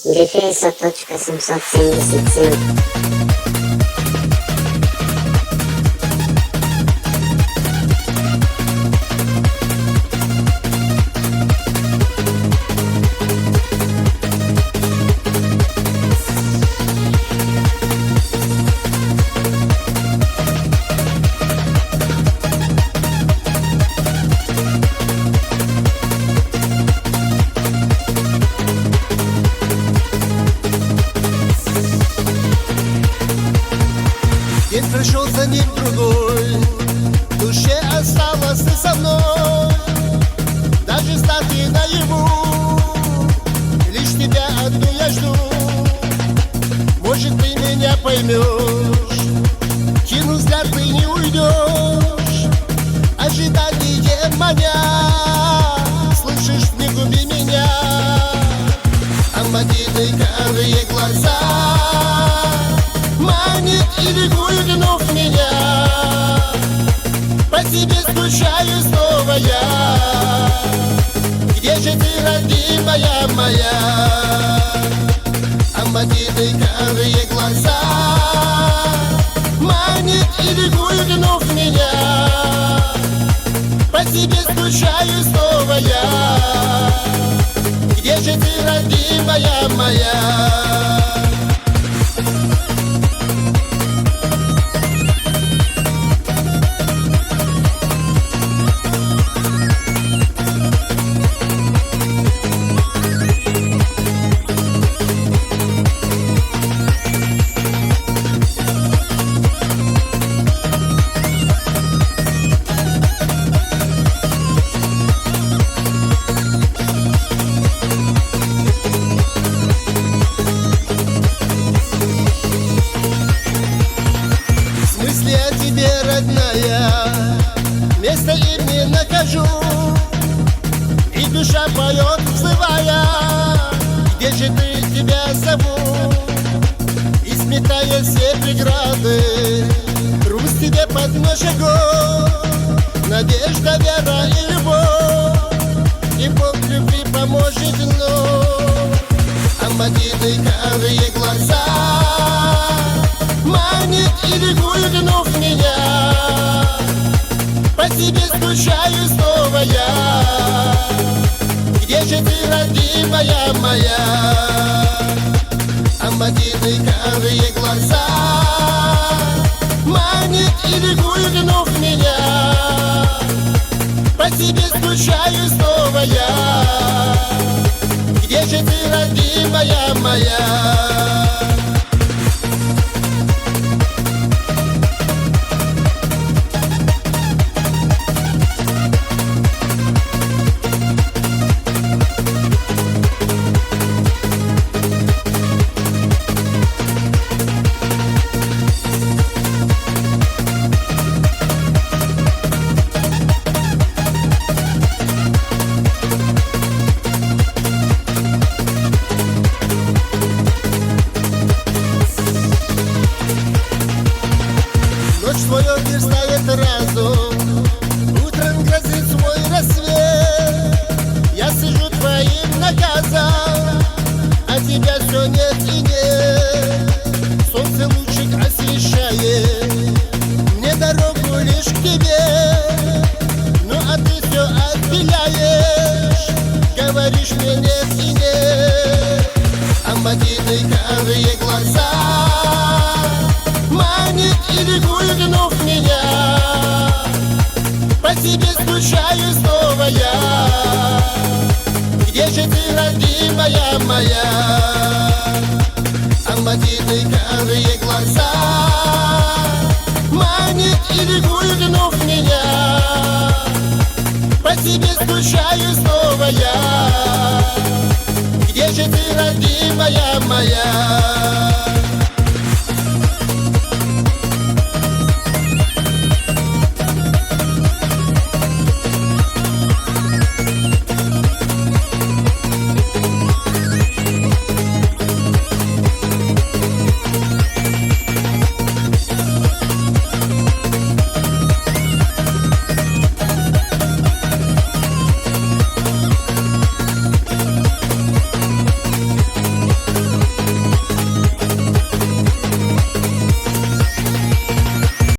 Гефейса.777. День прошел за ним другой, в душе осталась ты со мной. Даже ставки наяву, лишь тебя одну я жду. Может, ты меня поймешь, кину взгляд, ты не уйдешь. Ожидание маня, слышишь, не губи меня. Амбатиные карые глаза манит и ликует вновь меня. По тебе скучаю снова я. Где же ты, родимая моя? Амбатиные карые глаза манит и ликует вновь меня. По тебе скучаю снова я. Где же ты, родимая моя? Я тебе, родная, место им не накажу. И душа поет, взывая, где же ты, тебя зову. И сметая все преграды, грусть тебе подножегу. Надежда, вера и любовь, и Бог любви поможет вновь. Амбатиные карые глаза манит и ликует вновь меня. По тебе скучаю снова я. Где же ты, родимая моя? Амбатиные карые глаза манит и ликует вновь меня. По тебе скучаю снова я. Где же ты, родимая моя? Ночь свою верстает разум, утром грозит свой рассвет. Я сижу твоим наказом, а тебя все нет и нет. Солнце лучик освещает мне дорогу лишь к тебе. Ну а ты все отделяешь, говоришь мне нет и нет. Амбатиные карые глаза манит и ликует вновь меня. По тебе скучаю снова я. Где же ты, родимая моя? Амбатиные карые глаза манит и ликует вновь меня. По тебе скучаю снова я. Где же ты, родимая моя?